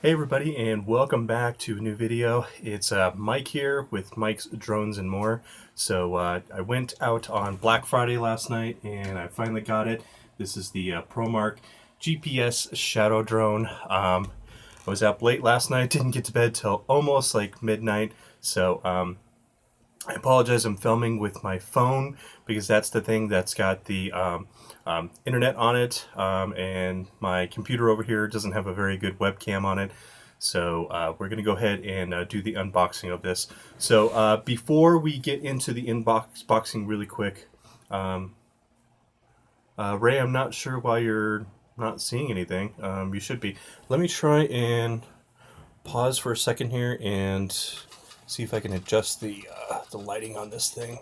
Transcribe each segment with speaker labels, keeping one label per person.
Speaker 1: Hey everybody, and welcome back to a new video. It's Mike here with Mike's Drones and More. So I went out on Black Friday last night and I finally got it. This is the Promark GPS Shadow Drone. I was up late last night, didn't get to bed till almost like midnight. So I apologize, I'm filming with my phone because that's the thing that's got the internet on it, and my computer over here doesn't have a very good webcam on it. So we're going to go ahead and do the unboxing of this. So before we get into the unboxing really quick, Ray, I'm not sure why you're not seeing anything. You should be. Let me try and pause for a second here and see if I can adjust the lighting on this thing.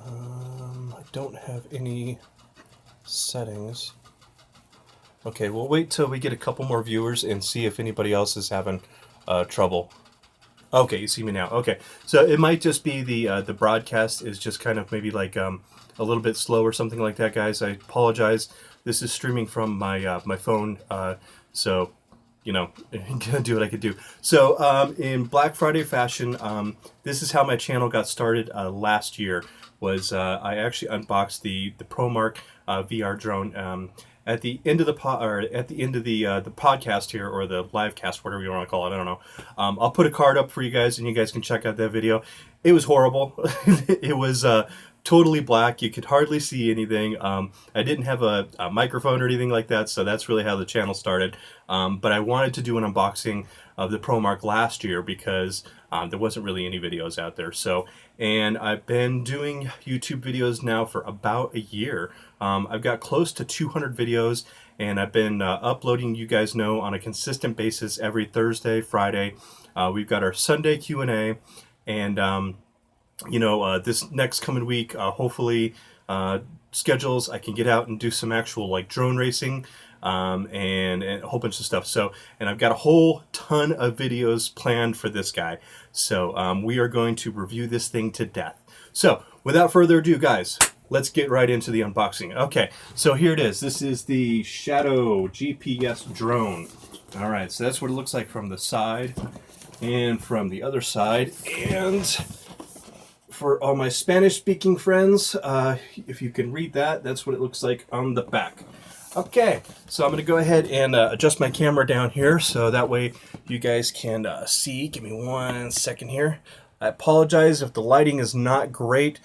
Speaker 1: I don't have any settings. Okay, we'll wait till we get a couple more viewers and see if anybody else is having trouble. Okay, you see me now. Okay, so it might just be the broadcast is just kind of maybe like a little bit slow or something like that, guys. I apologize. This is streaming from my my phone, so you know, I'm gonna do what I could do. So in Black Friday fashion, this is how my channel got started last year. Was I actually unboxed the Promark VR drone at the end of the the podcast here, or the live cast, whatever you want to call it. I don't know. I'll put a card up for you guys, and you guys can check out that video. It was horrible. It was totally black. You could hardly see anything. I didn't have a microphone or anything like that, so that's really how the channel started. But I wanted to do an unboxing of the Promark last year because there wasn't really any videos out there. So, and I've been doing YouTube videos now for about a year. I've got close to 200 videos, and I've been uploading, you guys know, on a consistent basis every Thursday, Friday. We've got our Sunday Q&A, and you know, this next coming week, hopefully, schedules, I can get out and do some actual like drone racing, and a whole bunch of stuff. So, and I've got a whole ton of videos planned for this guy. So we are going to review this thing to death. So without further ado, guys, let's get right into the unboxing. Okay, so here it is. This is the Shadow GPS drone. All right, so that's what it looks like from the side and from the other side. And for all my Spanish-speaking friends, if you can read that, that's what it looks like on the back. Okay, so I'm going to go ahead and adjust my camera down here so that way you guys can see. Give me 1 second here. I apologize if the lighting is not great.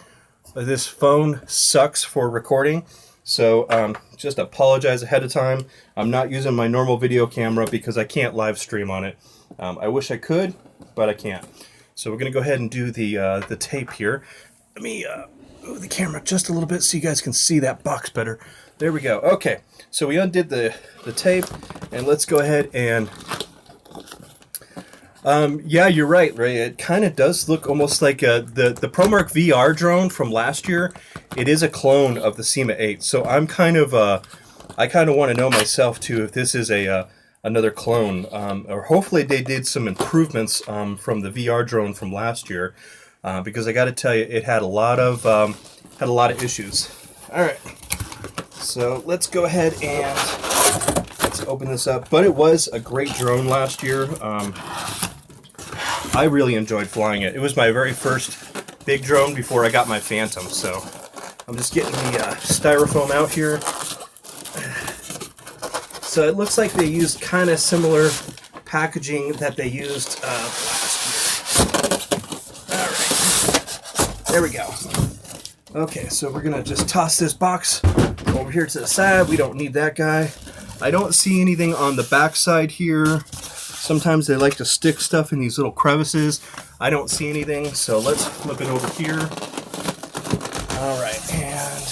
Speaker 1: This phone sucks for recording, so just apologize ahead of time. I'm not using my normal video camera because I can't live stream on it. I wish I could, but I can't. So we're going to go ahead and do the tape here. Let me move the camera just a little bit so you guys can see that box better. There we go. Okay, so we undid the tape, and let's go ahead and... yeah, you're right, Ray. It kind of does look almost like the Promark VR drone from last year. It is a clone of the SEMA 8. So I'm kind of... I kind of want to know myself, too, if this is another clone, or hopefully they did some improvements from the VR drone from last year, because I got to tell you, it had a lot of issues. All right, so let's go ahead and let's open this up. But it was a great drone last year. I really enjoyed flying it. It was my very first big drone before I got my Phantom. So I'm just getting the styrofoam out here. So it looks like they used kind of similar packaging that they used last year. All right, there we go. Okay, so we're gonna just toss this box over here to the side. We don't need that guy. I don't see anything on the back side here. Sometimes they like to stick stuff in these little crevices. I don't see anything, so let's flip it over here. All right, and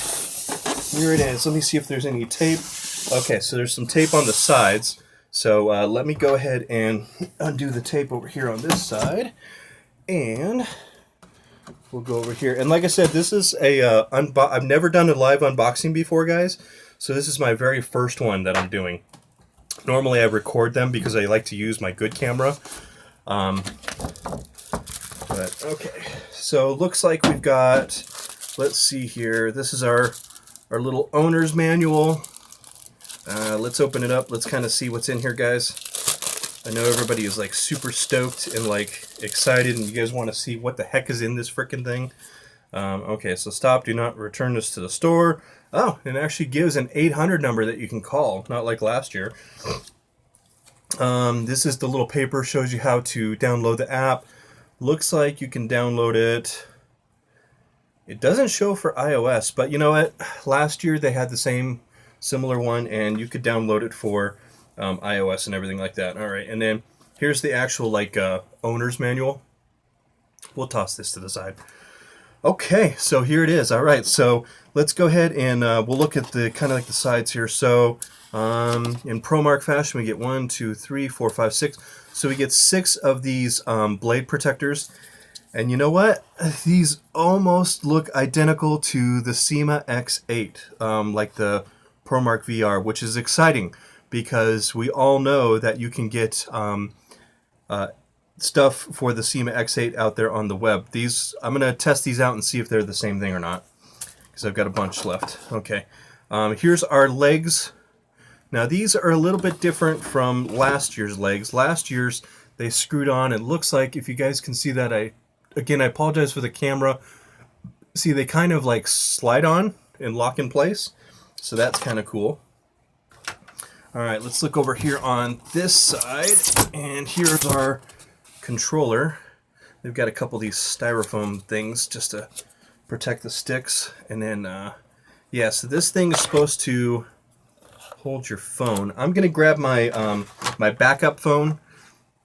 Speaker 1: here it is. Let me see if there's any tape. Okay, so there's some tape on the sides. So let me go ahead and undo the tape over here on this side. And we'll go over here. And like I said, this is I've never done a live unboxing before, guys. So this is my very first one that I'm doing. Normally I record them because I like to use my good camera. But okay, so looks like we've got, let's see here. This is our our little owner's manual. Let's open it up. Let's kind of see what's in here, guys. I know everybody is like super stoked and like excited, and you guys want to see what the heck is in this frickin' thing. Okay, so stop, do not return this to the store. Oh, it actually gives an 800 number that you can call, not like last year. This is the little paper, shows you how to download the app. Looks like you can download it. It doesn't show for iOS, but you know what? Last year they had the same similar one, and you could download it for iOS and everything like that. All right, and then here's the actual like owner's manual. We'll toss this to the side. Okay, so here it is. All right, so let's go ahead and we'll look at the kind of like the sides here. So in Promark fashion, we get 1, 2, 3, 4, 5, 6. So we get 6 of these blade protectors. And you know what? These almost look identical to the SEMA X8, like the Promark VR, which is exciting because we all know that you can get stuff for the SEMA X8 out there on the web. These, I'm going to test these out and see if they're the same thing or not, because I've got a bunch left. Okay, here's our legs. Now these are a little bit different from last year's legs. Last year's they screwed on. It looks like, if you guys can see that, I apologize for the camera. See, they kind of like slide on and lock in place. So that's kind of cool. All right, let's look over here on this side. And here's our controller. They've got a couple of these styrofoam things just to protect the sticks. And then, yeah, so this thing is supposed to hold your phone. I'm going to grab my, my backup phone.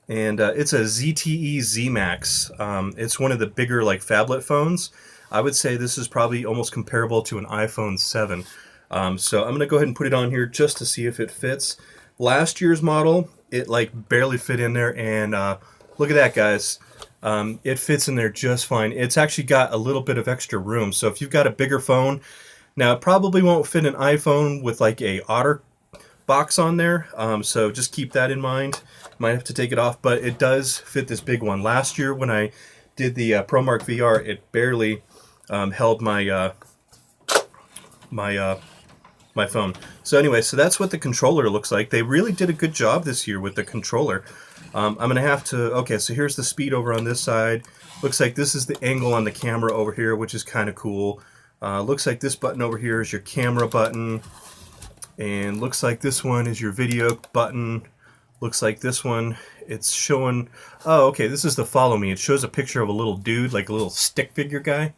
Speaker 1: And it's a ZTE Z-Max. It's one of the bigger like phablet phones. I would say this is probably almost comparable to an iPhone 7. So I'm going to go ahead and put it on here just to see if it fits. Last year's model, it like barely fit in there, and look at that, guys. It fits in there just fine. It's actually got a little bit of extra room. So if you've got a bigger phone, now it probably won't fit an iPhone with like a Otter box on there. So just keep that in mind. Might have to take it off, but it does fit this big one. Last year when I did the Promark VR, it barely held my my phone. So anyway, so that's what the controller looks like. They really did a good job this year with the controller. I'm gonna have to, okay, so here's the speed over on this side. Looks like this is the angle on the camera over here, which is kind of cool. Looks like this button over here is your camera button, and looks like this one is your video button. Looks like this one, it's showing, oh, okay, this is the follow me. It shows a picture of a little dude, like a little stick figure guy.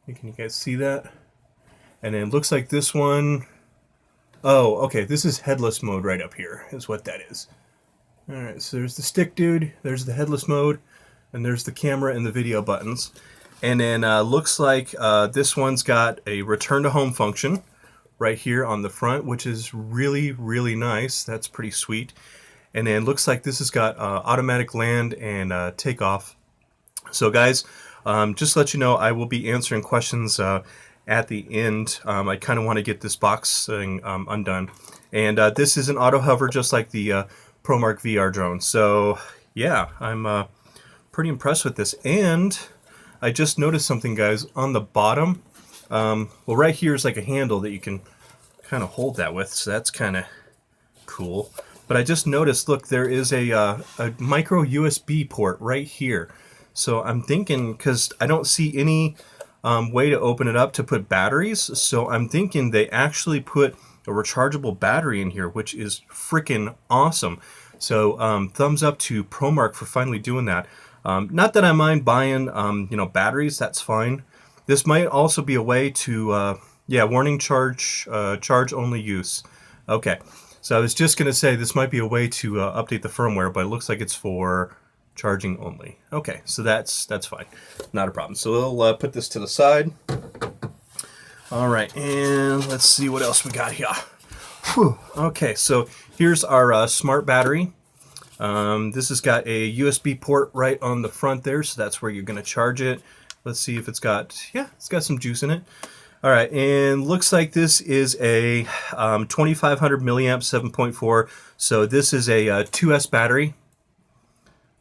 Speaker 1: Can you guys see that? And then it looks like this one, oh, okay, this is headless mode right up here, is what that is. All right, so there's the stick dude, there's the headless mode, and there's the camera and the video buttons. And then looks like this one's got a return to home function right here on the front, which is really, really nice. That's pretty sweet. And then looks like this has got automatic land and takeoff. So guys, just to let you know, I will be answering questions at the end. I kind of want to get this box thing undone. And this is an auto hover just like the Promark VR drone. So yeah, I'm pretty impressed with this. And I just noticed something, guys, on the bottom. Well, right here is like a handle that you can kind of hold that with. So that's kind of cool. But I just noticed, look, there is a micro USB port right here. So I'm thinking, because I don't see any way to open it up to put batteries, so I'm thinking they actually put a rechargeable battery in here, which is freaking awesome. So thumbs up to Promark for finally doing that. Not that I mind buying, you know, batteries, that's fine. This might also be a way to, yeah, warning charge only use. Okay. So I was just going to say this might be a way to update the firmware, but it looks like it's for charging only. Okay, so that's fine. Not a problem. So we'll put this to the side. All right, and let's see what else we got here. Whew. Okay, so here's our smart battery. This has got a USB port right on the front there, so that's where you're going to charge it. Let's see if it's got, yeah, it's got some juice in it. All right, and looks like this is a 2500 milliamp 7.4. So this is a 2S battery,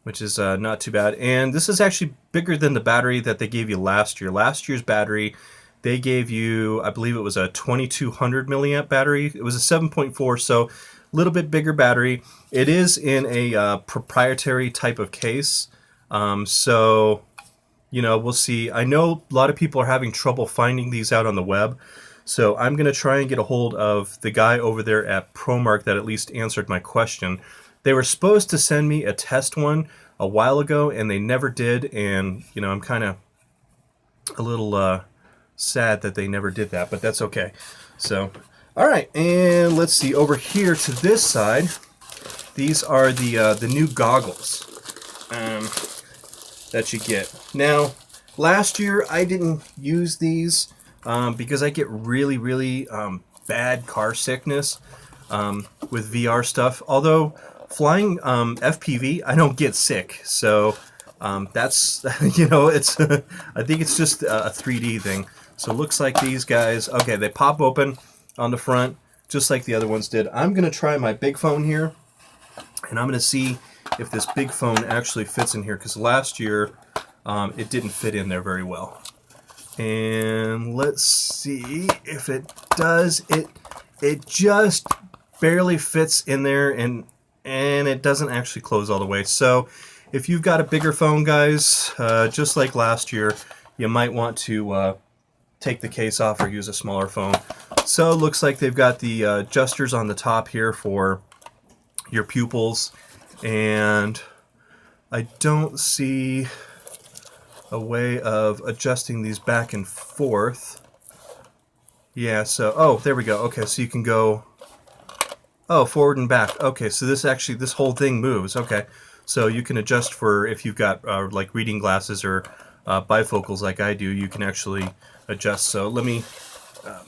Speaker 1: which is not too bad. And this is actually bigger than the battery that they gave you last year. Last year's battery they gave you, I believe it was a 2200 milliamp battery. It was a 7.4, so a little bit bigger battery. It is in a proprietary type of case. So, you know, we'll see. I know a lot of people are having trouble finding these out on the web. So I'm going to try and get a hold of the guy over there at Promark that at least answered my question. They were supposed to send me a test one a while ago, and they never did. And, you know, I'm kind of a little sad that they never did that, but that's okay. So, all right, and let's see. Over here to this side, these are the new goggles that you get. Now, last year I didn't use these because I get really bad car sickness with VR stuff. Although flying FPV, I don't get sick. So that's, you know, it's I think it's just a 3D thing. So it looks like these guys, okay, they pop open on the front just like the other ones did. I'm going to try my big phone here, and I'm going to see if this big phone actually fits in here, because last year it didn't fit in there very well. And let's see if it does. It just barely fits in there, and it doesn't actually close all the way. So if you've got a bigger phone, guys, just like last year, you might want to take the case off or use a smaller phone. So it looks like they've got the adjusters on the top here for your pupils, and I don't see a way of adjusting these back and forth. Yeah, so, oh, there we go. Okay, so you can go, oh, forward and back. Okay, so this whole thing moves. Okay, so you can adjust for if you've got like reading glasses or bifocals like I do, you can actually adjust. So let me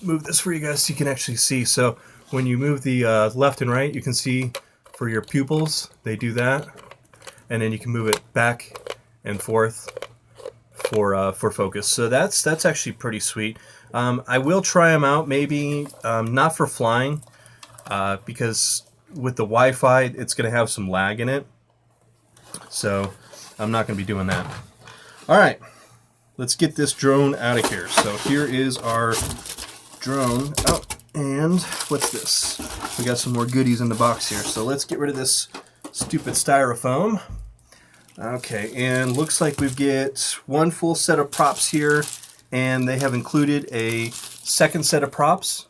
Speaker 1: move this for you guys so you can actually see. So when you move the left and right, you can see for your pupils, they do that. And then you can move it back and forth for focus. So that's actually pretty sweet. I will try them out, maybe not for flying, because with the Wi-Fi, it's going to have some lag in it. So I'm not going to be doing that. All right, let's get this drone out of here. So here is our drone. Oh, and what's this? We got some more goodies in the box here. So let's get rid of this stupid styrofoam. Okay, and looks like we get one full set of props here, and they have included a second set of props,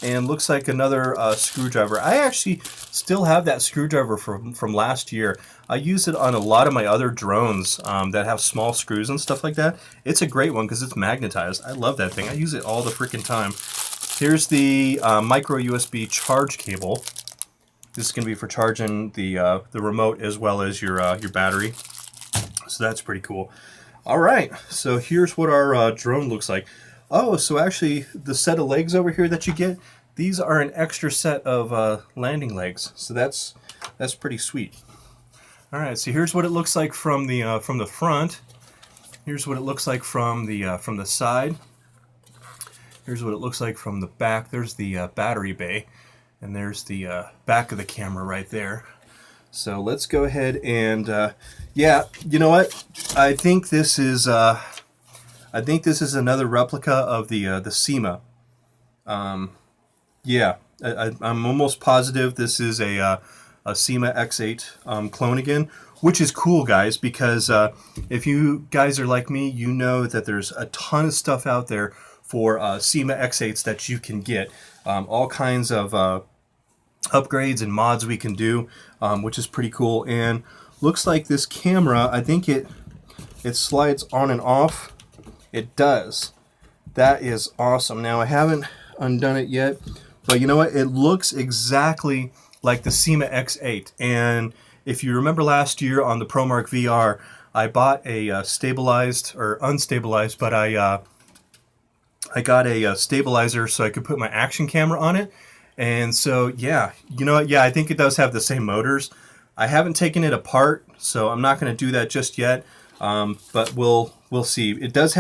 Speaker 1: and looks like another screwdriver. I actually still have that screwdriver from last year. I use it on a lot of my other drones that have small screws and stuff like that. It's a great one because it's magnetized. I love that thing. I use it all the freaking time. Here's the micro USB charge cable. This is going to be for charging the remote as well as your battery. So that's pretty cool. All right, so here's what our drone looks like. Oh, so actually the set of legs over here that you get, these are an extra set of landing legs. So that's pretty sweet. All right, so here's what it looks like from the front. Here's what it looks like from the side. Here's what it looks like from the back. There's the battery bay, and there's the back of the camera right there. So let's go ahead and yeah, you know what? I think this is another replica of the SEMA. Yeah, I'm almost positive this is a SEMA X8 clone again, which is cool, guys, because if you guys are like me, you know that there's a ton of stuff out there for SEMA X8s that you can get. All kinds of upgrades and mods we can do, which is pretty cool. And looks like this camera, I think it slides on and off. It does. That is awesome. Now I haven't undone it yet, but you know what? It looks exactly like the SEMA X8. And if you remember last year on the Promark VR, I bought a stabilized or unstabilized, but I got a stabilizer so I could put my action camera on it. And so, yeah, you know what? Yeah, I think it does have the same motors. I haven't taken it apart, so I'm not going to do that just yet. But we'll see. It is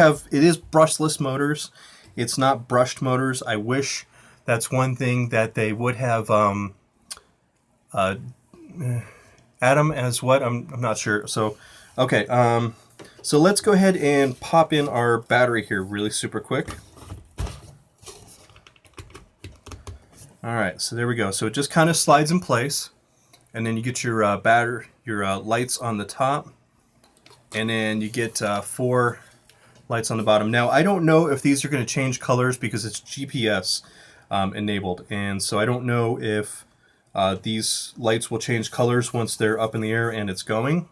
Speaker 1: brushless motors. It's not brushed motors. I wish that's one thing that they would have. Adam as what? I'm not sure. So, okay. So let's go ahead and pop in our battery here really super quick. All right, so there we go. So it just kind of slides in place, and then you get your lights on the top, and then you get 4 lights on the bottom. Now, I don't know if these are going to change colors because it's GPS enabled, and so I don't know if these lights will change colors once they're up in the air and it's going.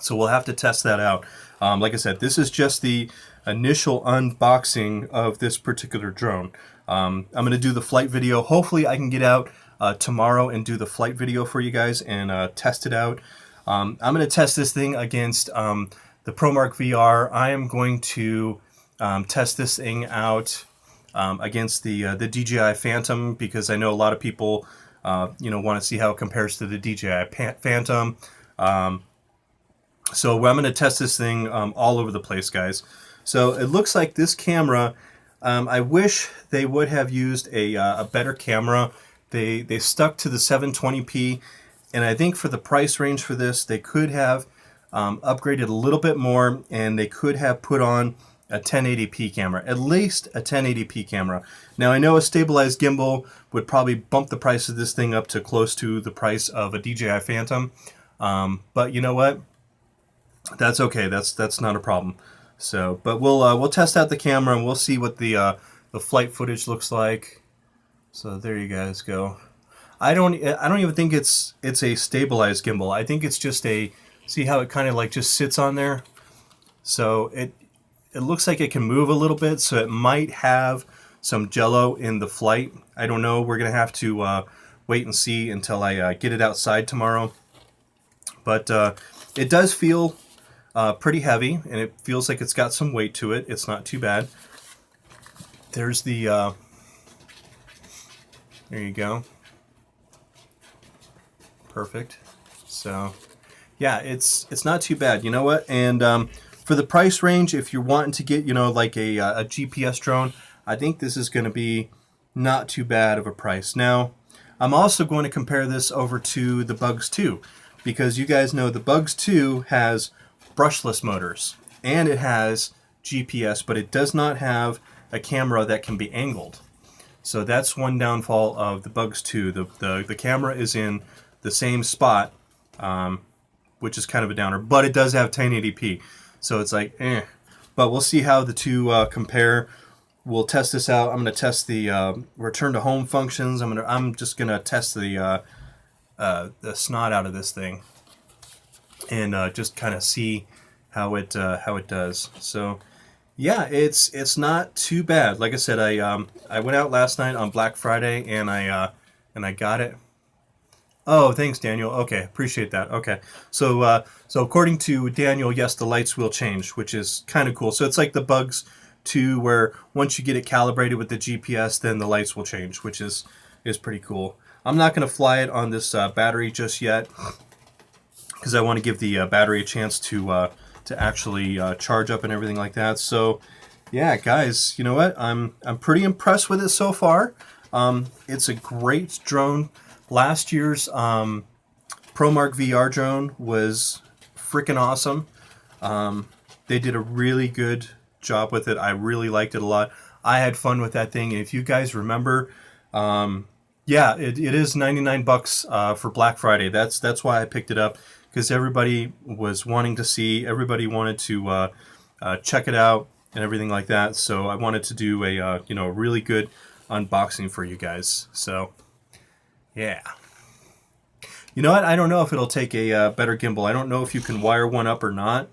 Speaker 1: So we'll have to test that out. Like I said, this is just the initial unboxing of this particular drone. I'm going to do the flight video. Hopefully I can get out tomorrow and do the flight video for you guys and test it out. I'm going to test this thing against the Promark VR. I am going to test this thing out against the DJI Phantom, because I know a lot of people want to see how it compares to the DJI Phantom. So I'm going to test this thing all over the place, guys. So it looks like this camera, I wish they would have used a better camera. They stuck to the 720p, and I think for the price range for this, they could have upgraded a little bit more, and they could have put on a 1080p camera, at least a 1080p camera. Now I know a stabilized gimbal would probably bump the price of this thing up to close to the price of a DJI Phantom, but you know what? That's okay. That's not a problem. So, but we'll test out the camera and we'll see what the flight footage looks like. So there you guys go. I don't even think it's a stabilized gimbal. I think it's just a, see how it kind of like just sits on there. So it looks like it can move a little bit. So it might have some jello in the flight. I don't know. We're gonna have to wait and see until I get it outside tomorrow. But it does feel pretty heavy, and it feels like it's got some weight to it. It's not too bad. There's the there you go. Perfect. So yeah, it's not too bad. You know what? And for the price range, if you're wanting to get, like a GPS drone, I think this is going to be not too bad of a price. Now, I'm also going to compare this over to the Bugs 2, because you guys know the Bugs 2 has brushless motors and it has GPS, but it does not have a camera that can be angled. So that's one downfall of the Bugs 2. The camera is in the same spot, which is kind of a downer, but it does have 1080p. So it's like, eh. But we'll see how the two compare. We'll test this out. I'm going to test the return to home functions. I'm just going to test the snot out of this thing and just kind of see how it does. So yeah, it's not too bad. Like I said, I went out last night on Black Friday and I got it. Oh, thanks, Daniel. Okay, appreciate that. Okay, so so according to Daniel, yes, the lights will change, which is kind of cool. So it's like the Bugs 2, where once you get it calibrated with the GPS, then the lights will change, which is pretty cool. I'm not going to fly it on this battery just yet, because I want to give the battery a chance to actually charge up and everything like that. So yeah, guys, you know what? I'm pretty impressed with it so far. It's a great drone. Last year's Promark VR drone was freaking awesome. They did a really good job with it. I really liked it a lot. I had fun with that thing. And if you guys remember, yeah, it is $99 for Black Friday. That's why I picked it up, because everybody was wanting to see. Everybody wanted to check it out and everything like that. So I wanted to do a really good unboxing for you guys. So yeah. You know what? I don't know if it'll take a better gimbal. I don't know if you can wire one up or not.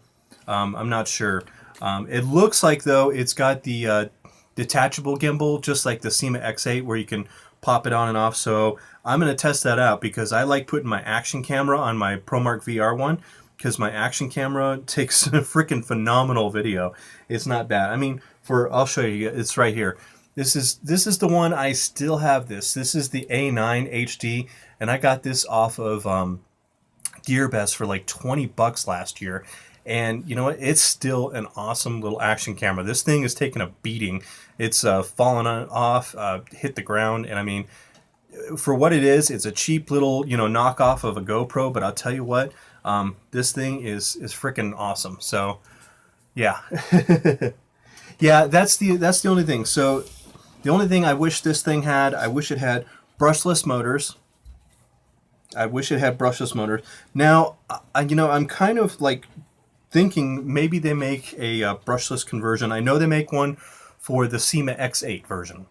Speaker 1: I'm not sure. It looks like, though, it's got the detachable gimbal, just like the SEMA X8, where you can pop it on and off. So I'm going to test that out, because I like putting my action camera on my Promark VR one, because my action camera takes a freaking phenomenal video. It's not bad. I mean, I'll show you. It's right here. This is the one. I still have this. This is the A9 HD, and I got this off of GearBest for like $20 last year. And you know what? It's still an awesome little action camera. This thing is taking a beating. It's fallen off, hit the ground, and I mean, for what it is, it's a cheap little knockoff of a GoPro. But I'll tell you what, this thing is freaking awesome. So yeah, yeah, that's the only thing. So the only thing I wish this thing had, I wish it had Brushless Motors. I wish it had brushless motors. Now, I'm kind of like thinking maybe they make a brushless conversion. I know they make one for the SEMA X8 version.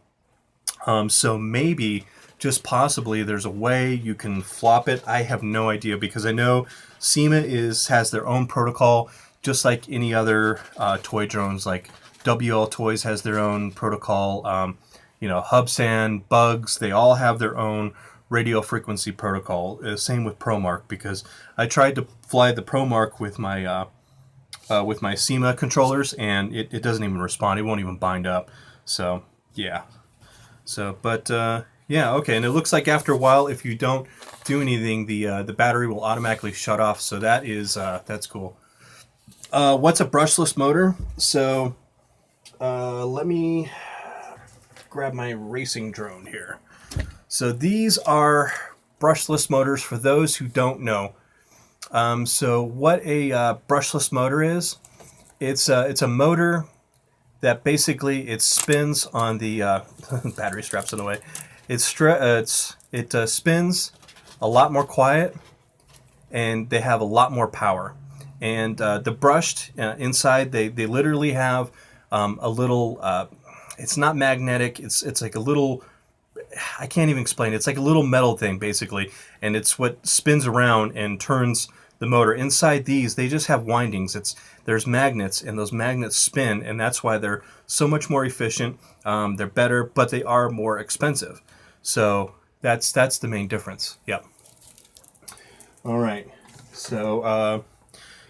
Speaker 1: So maybe, just possibly, there's a way you can flop it. I have no idea, because I know SEMA has their own protocol, just like any other toy drones. Like WL Toys has their own protocol. Hubsan, Bugs, they all have their own radio frequency protocol. Same with Promark, because I tried to fly the Promark with my SEMA controllers, and it doesn't even respond. It won't even bind up. So yeah. Yeah, okay. And it looks like after a while, if you don't do anything, the battery will automatically shut off. So that's cool. What's a brushless motor? So let me grab my racing drone here. So these are brushless motors for those who don't know. So what a brushless motor is, it's a motor that basically it spins on the battery straps in the way. It spins a lot more quiet, and they have a lot more power. And the brushed inside, they literally have a little. It's not magnetic. It's like a little. I can't even explain it. It's like a little metal thing, basically, and it's what spins around and turns the motor. Inside these, they just have windings. There's magnets, and those magnets spin, and that's why they're so much more efficient. They're better, but they are more expensive. So that's the main difference. Yep. All right. So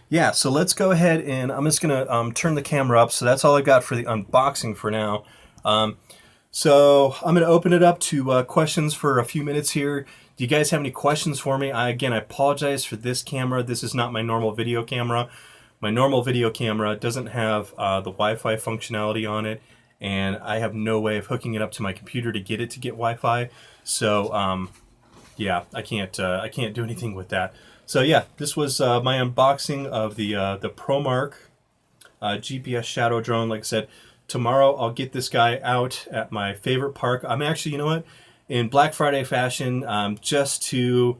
Speaker 1: yeah. So let's go ahead, and I'm just gonna turn the camera up. So that's all I got for the unboxing for now. So I'm going to open it up to questions for a few minutes here. Do you guys have any questions for me? I apologize for this camera. This is not my normal video camera. My normal video camera doesn't have the Wi-Fi functionality on it, and I have no way of hooking it up to my computer to get Wi-Fi. So yeah, I can't do anything with that. So yeah, this was my unboxing of the Promark GPS Shadow Drone. Like I said, tomorrow I'll get this guy out at my favorite park. I'm actually, you know what, in Black Friday fashion, just to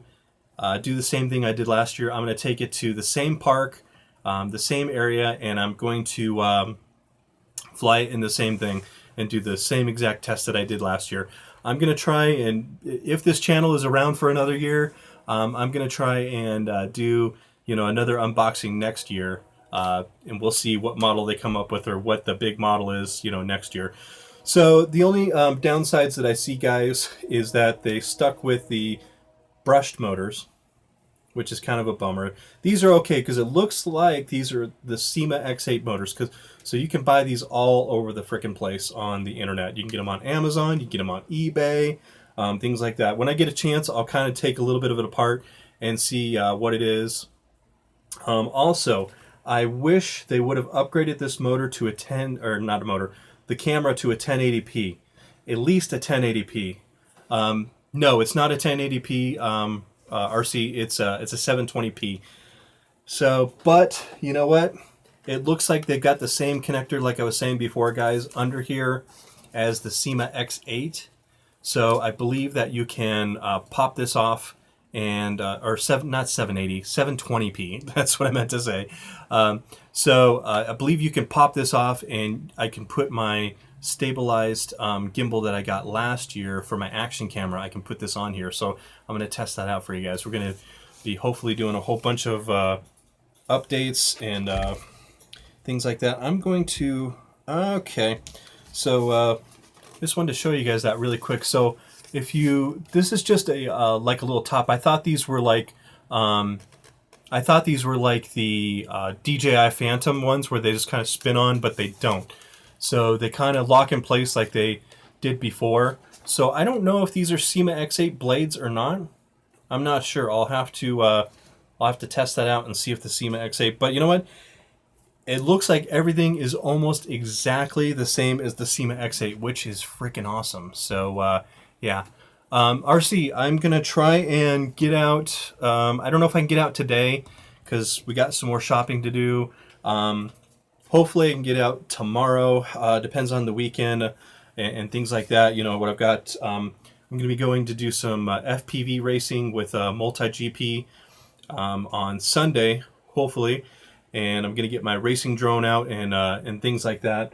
Speaker 1: do the same thing I did last year, I'm going to take it to the same park, the same area, and I'm going to fly it in the same thing and do the same exact test that I did last year. I'm going to try, and if this channel is around for another year, I'm going to try and do another unboxing next year. And we'll see what model they come up with, or what the big model is, next year. So the only downsides that I see, guys, is that they stuck with the brushed motors, which is kind of a bummer. These are okay, because it looks like these are the SEMA X8 motors, so you can buy these all over the frickin' place on the internet. You can get them on Amazon, you can get them on eBay, things like that. When I get a chance, I'll kind of take a little bit of it apart and see what it is. Also, I wish they would have upgraded this motor to the camera to a 1080p, at least a 1080p. No, it's not a 1080p RC. It's a 720p. So, but you know what? It looks like they've got the same connector, like I was saying before, guys, under here as the SEMA X8. So I believe that you can pop this off, and not 780, 720p. That's what I meant to say. So I believe you can pop this off, and I can put my stabilized gimbal that I got last year for my action camera. I can put this on here. So I'm going to test that out for you guys. We're going to be hopefully doing a whole bunch of updates and things like that. I'm going to... Okay. So just wanted to show you guys that really quick. So this is just a like a little top. I thought these were like the DJI Phantom ones, where they just kind of spin on, but they don't. So they kind of lock in place like they did before. So I don't know if these are SEMA X8 blades or not. I'm not sure. I'll have to test that out and see if the SEMA X8. But you know what? It looks like everything is almost exactly the same as the SEMA X8, which is freaking awesome. So yeah. RC, I'm going to try and get out. I don't know if I can get out today, because we got some more shopping to do. Hopefully I can get out tomorrow. Depends on the weekend and things like that. You know what I've got. I'm going to be going to do some FPV racing with multi-GP on Sunday, hopefully, and I'm going to get my racing drone out and things like that.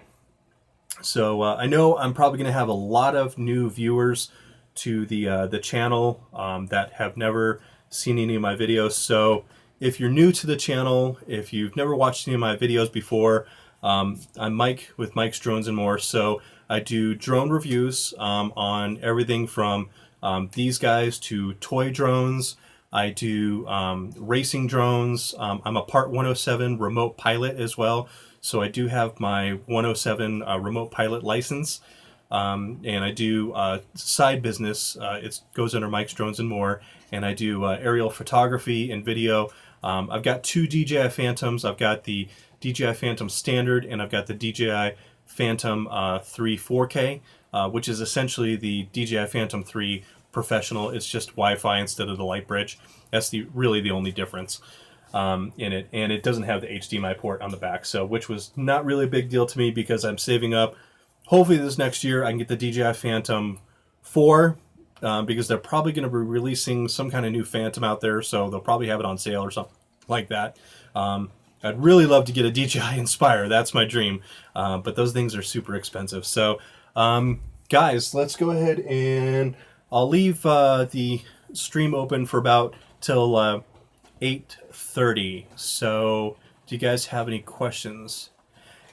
Speaker 1: So I know I'm probably going to have a lot of new viewers to the channel that have never seen any of my videos. So if you're new to the channel, if you've never watched any of my videos before, I'm Mike with Mike's Drones and More. So I do drone reviews on everything from these guys to toy drones. I do racing drones. I'm a Part 107 remote pilot as well. So I do have my 107 remote pilot license. And I do side business. It goes under Mike's Drones and More. And I do aerial photography and video. I've got two DJI Phantoms. I've got the DJI Phantom Standard and I've got the DJI Phantom 3 4K, which is essentially the DJI Phantom 3 Professional. It's just Wi-Fi instead of the light bridge. That's really the only difference in it. And it doesn't have the HDMI port on the back, so which was not really a big deal to me because I'm saving up. Hopefully this next year I can get the DJI Phantom 4 because they're probably going to be releasing some kind of new Phantom out there, so they'll probably have it on sale or something like that. I'd really love to get a DJI Inspire. That's my dream. But those things are super expensive. So, guys, let's go ahead and I'll leave the stream open for about till 8:30. So, do you guys have any questions?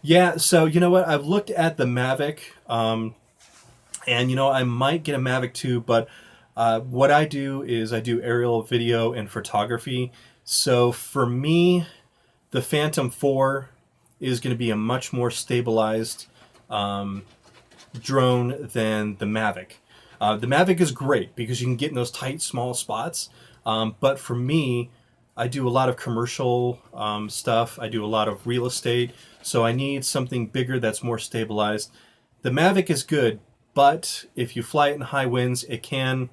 Speaker 1: Yeah, so you know what? I've looked at the Mavic, and you know, I might get a Mavic too, but what I do is I do aerial video and photography. So for me, the Phantom 4 is going to be a much more stabilized drone than the Mavic. The Mavic is great because you can get in those tight, small spots. But for me, I do a lot of commercial stuff. I do a lot of real estate. So I need something bigger that's more stabilized. The Mavic is good, but if you fly it in high winds, it can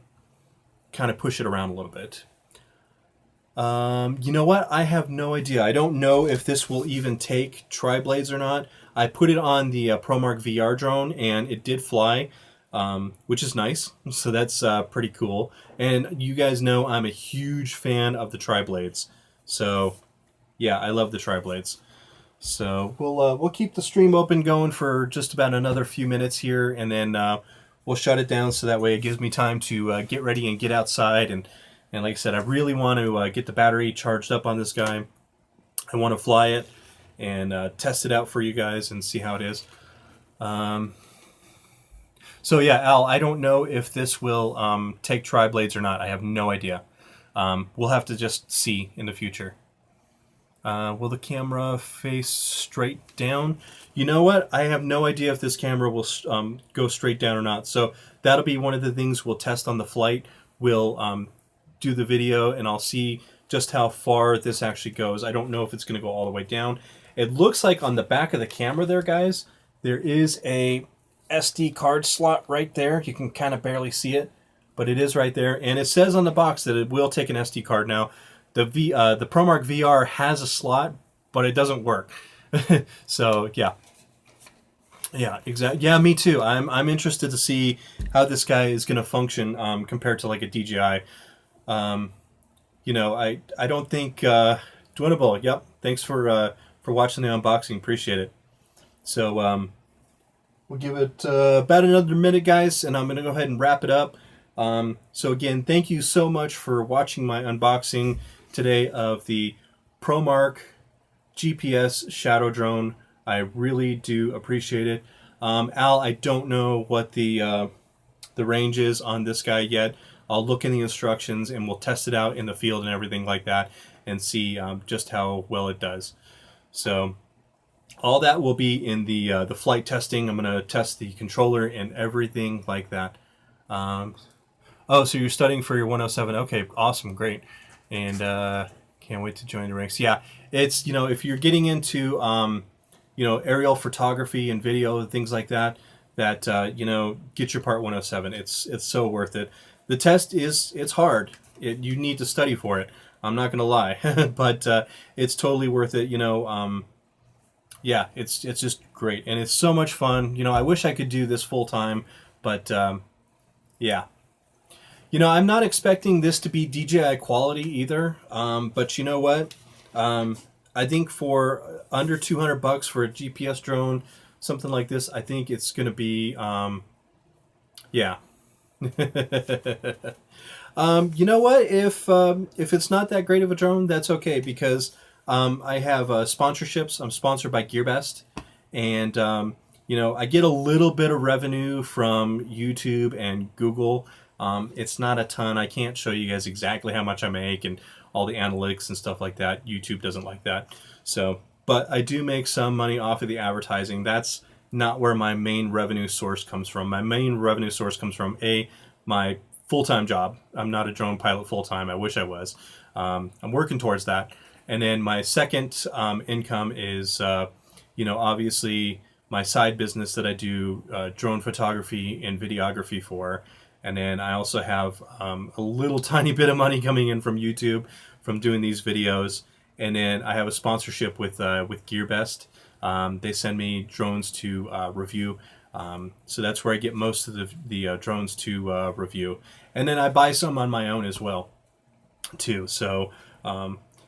Speaker 1: kind of push it around a little bit. You know what? I have no idea. I don't know if this will even take tri-blades or not. I put it on the Promark VR drone and it did fly, which is nice. So that's pretty cool. And you guys know I'm a huge fan of the tri-blades. So yeah, I love the tri-blades. So we'll keep the stream open going for just about another few minutes here, and then we'll shut it down so that way it gives me time to get ready and get outside. And like I said, I really want to get the battery charged up on this guy. I want to fly it and test it out for you guys and see how it is. So yeah, Al, I don't know if this will take tri-blades or not. I have no idea. We'll have to just see in the future. Will the camera face straight down? You know what? I have no idea if this camera will go straight down or not. So that'll be one of the things we'll test on the flight. We'll do the video and I'll see just how far this actually goes. I don't know if it's going to go all the way down. It looks like on the back of the camera there, guys, there is a SD card slot right there. You can kind of barely see it, but it is right there. And it says on the box that it will take an SD card. Now, the Promark VR has a slot, but it doesn't work. So yeah. Yeah, exactly. Yeah, me too. I'm interested to see how this guy is going to function compared to like a DJI. You know, I don't think Dwinnable. Yep. Thanks for watching the unboxing. Appreciate it. So we'll give it about another minute, guys, and I'm going to go ahead and wrap it up. So again, thank you so much for watching my unboxing today of the Promark GPS Shadow Drone. I really do appreciate it. Al, I don't know what the range is on this guy yet. I'll look in the instructions and we'll test it out in the field and everything like that and see just how well it does. So all that will be in the flight testing. I'm going to test the controller and everything like that. Oh, so you're studying for your 107. Okay, awesome, great. And can't wait to join the ranks. Yeah, it's, you know, if you're getting into, you know, aerial photography and video and things like that, you know, get your Part 107. It's so worth it. The test it's hard. You need to study for it. I'm not going to lie, but it's totally worth it. You know, yeah, it's just great. And it's so much fun. You know, I wish I could do this full time, but yeah. You know, I'm not expecting this to be DJI quality either, but you know what? I think for under 200 bucks for a GPS drone, something like this, I think it's going to be, yeah. You know what? If it's not that great of a drone, that's okay because I have sponsorships. I'm sponsored by GearBest, and you know, I get a little bit of revenue from YouTube and Google. It's not a ton. I can't show you guys exactly how much I make and all the analytics and stuff like that. YouTube doesn't like that. So, but I do make some money off of the advertising. That's not where my main revenue source comes from. My main revenue source comes from my full-time job. I'm not a drone pilot full-time. I wish I was. I'm working towards that. And then my second income is, you know, obviously my side business that I do drone photography and videography for. And then I also have a little tiny bit of money coming in from YouTube from doing these videos. And then I have a sponsorship with GearBest. They send me drones to review. So that's where I get most of the drones to review. And then I buy some on my own as well, too. So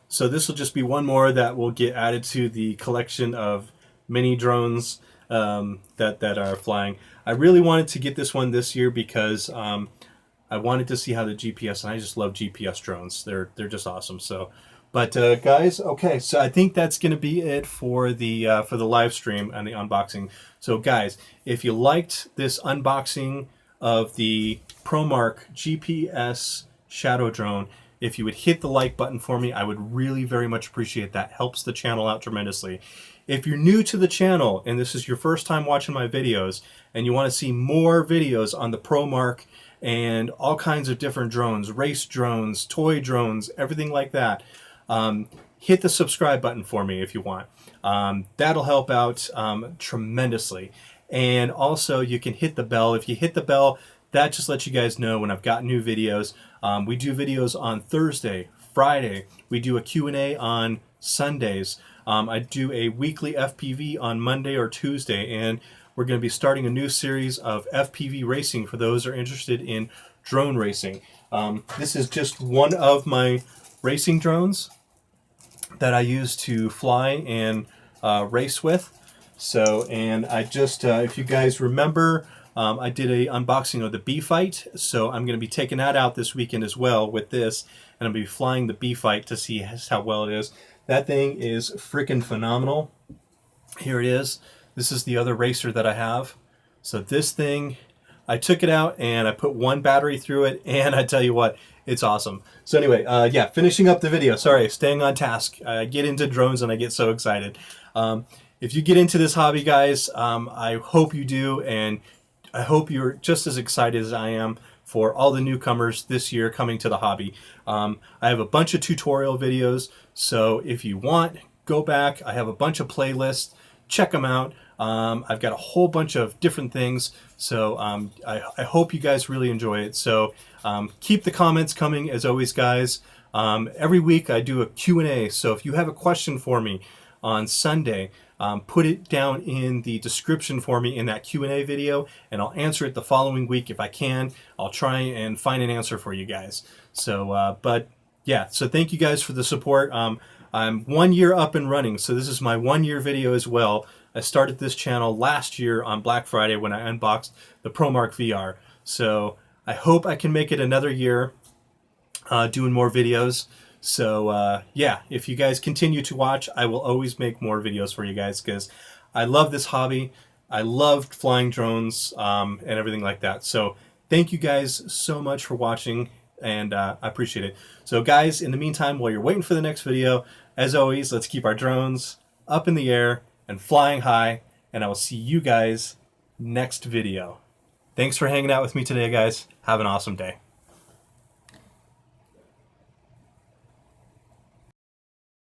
Speaker 1: so this will just be one more that will get added to the collection of mini drones that are flying. I really wanted to get this one this year because I wanted to see how the GPS, and I just love GPS drones. They're just awesome. So, but guys, okay, so I think that's going to be it for the live stream and the unboxing. So guys, if you liked this unboxing of the Promark GPS Shadow Drone, if you would hit the like button for me, I would really very much appreciate that. Helps the channel out tremendously. If you're new to the channel and this is your first time watching my videos and you want to see more videos on the Promark and all kinds of different drones, race drones, toy drones, everything like that, hit the subscribe button for me if you want. That'll help out tremendously. And also you can hit the bell. If you hit the bell, that just lets you guys know when I've got new videos. We do videos on Thursday, Friday. We do a Q&A on Sundays. I do a weekly FPV on Monday or Tuesday, and we're going to be starting a new series of FPV racing for those who are interested in drone racing. This is just one of my racing drones that I use to fly and race with. So, and I just, if you guys remember, I did a unboxing of the B-Fight, so I'm going to be taking that out this weekend as well with this, and I'll be flying the B-Fight to see how well it is. That thing is freaking phenomenal. Here it is. This is the other racer that I have. So this thing, I took it out and I put one battery through it, and I tell you what, it's awesome. So anyway, yeah, finishing up the video. Sorry, staying on task. I get into drones and I get so excited. If you get into this hobby, guys, I hope you do, and I hope you're just as excited as I am for all the newcomers this year coming to the hobby. I have a bunch of tutorial videos, so if you want, go back. I have a bunch of playlists. Check them out. I've got a whole bunch of different things, so I hope you guys really enjoy it. So keep the comments coming, as always, guys. Every week I do a Q&A, so if you have a question for me on Sunday, put it down in the description for me in that Q&A video, and I'll answer it the following week if I can. I'll try and find an answer for you guys. So, but yeah, so thank you guys for the support. I'm 1 year up and running, so this is my 1 year video as well. I started this channel last year on Black Friday when I unboxed the Promark VR. So I hope I can make it another year doing more videos. So yeah, if you guys continue to watch, I will always make more videos for you guys because I love this hobby. I love flying drones and everything like that. So thank you guys so much for watching, and I appreciate it. So guys, in the meantime, while you're waiting for the next video, as always, let's keep our drones up in the air and flying high, and I will see you guys next video. Thanks for hanging out with me today, guys. Have an awesome day.